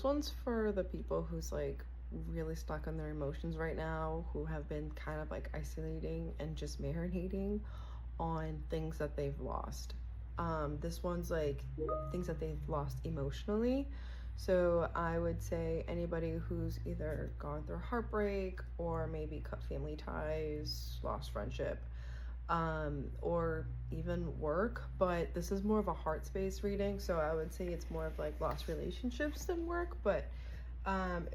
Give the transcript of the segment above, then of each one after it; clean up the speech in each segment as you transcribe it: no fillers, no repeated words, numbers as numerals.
one's for the people who's like really stuck on their emotions right now, who have been kind of like isolating and just marinating on things that they've lost. This one's like things that they've lost emotionally. So I would say anybody who's either gone through heartbreak or maybe cut family ties, lost friendship, or even work, but this is more of a heart space reading, so I would say it's more of like lost relationships than work. But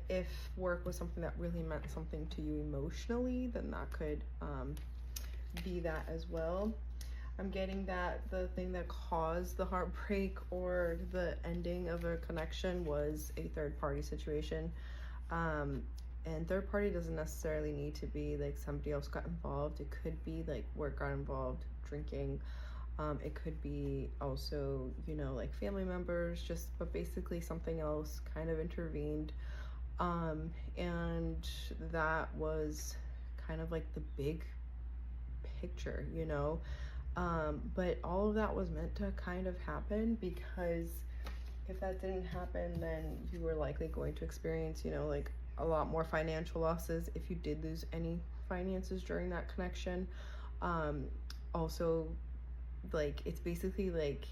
if work was something that really meant something to you emotionally, then that could be that as well. I'm getting that the thing that caused the heartbreak or the ending of a connection was a third party situation. And third party doesn't necessarily need to be like somebody else got involved. It could be like work got involved, drinking. It could be also, you know, like family members, just, but basically something else kind of intervened. And that was kind of like the big picture, you know. But all of that was meant to kind of happen, because if that didn't happen, then you were likely going to experience, you know, like a lot more financial losses if you did lose any finances during that connection. Also, like, it's basically like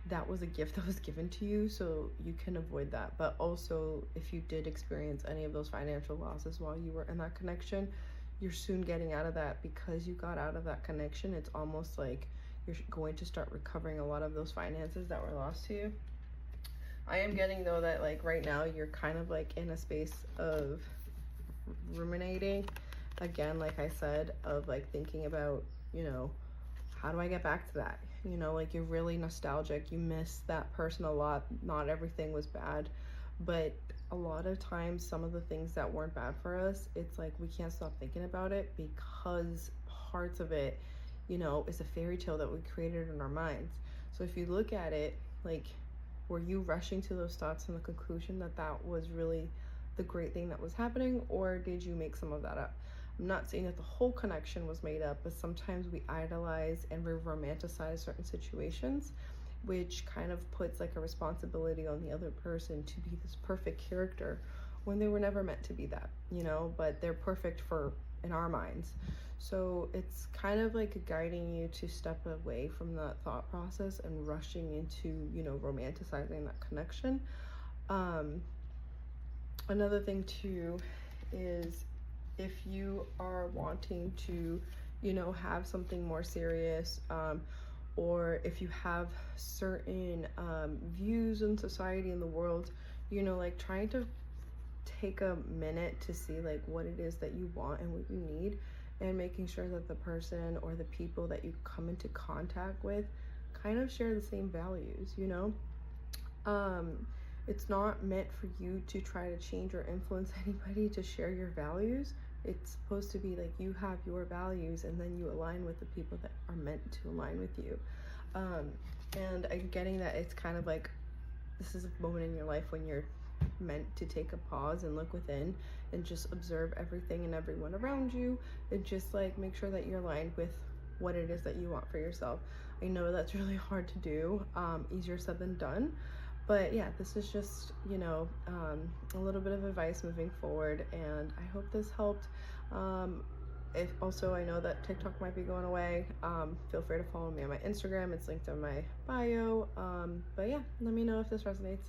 that was a gift that was given to you, so you can avoid that. But also, if you did experience any of those financial losses while you were in that connection, you're soon getting out of that, because you got out of that connection. It's almost like you're going to start recovering a lot of those finances that were lost to you. I am getting though that like right now you're kind of like in a space of ruminating again, like I said, of like thinking about, you know, how do I get back to that? You know, like you're really nostalgic, you miss that person a lot. Not everything was bad, but a lot of times some of the things that weren't bad for us, it's like we can't stop thinking about it, because parts of it, you know, is a fairy tale that we created in our minds. So if you look at it, like, were you rushing to those thoughts and the conclusion that that was really the great thing that was happening, or did you make some of that up? I'm not saying that the whole connection was made up, but sometimes we idolize and we romanticize certain situations, which kind of puts like a responsibility on the other person to be this perfect character when they were never meant to be that, you know, but they're perfect for in our minds. So it's kind of like guiding you to step away from that thought process and rushing into, you know, romanticizing that connection. Another thing too is if you are wanting to, you know, have something more serious, or if you have certain views in society, in the world, you know, like trying to take a minute to see like what it is that you want and what you need, and making sure that the person or the people that you come into contact with kind of share the same values, you know. It's not meant for you to try to change or influence anybody to share your values. It's supposed to be like you have your values and then you align with the people that are meant to align with you. And I'm getting that it's kind of like this is a moment in your life when you're meant to take a pause and look within and just observe everything and everyone around you, and just like make sure that you're aligned with what it is that you want for yourself. I know that's really hard to do, easier said than done, but yeah, this is just, you know, a little bit of advice moving forward, and I hope this helped. If also, I know that TikTok might be going away. Feel free to follow me on my Instagram, it's linked in my bio. But yeah, let me know if this resonates.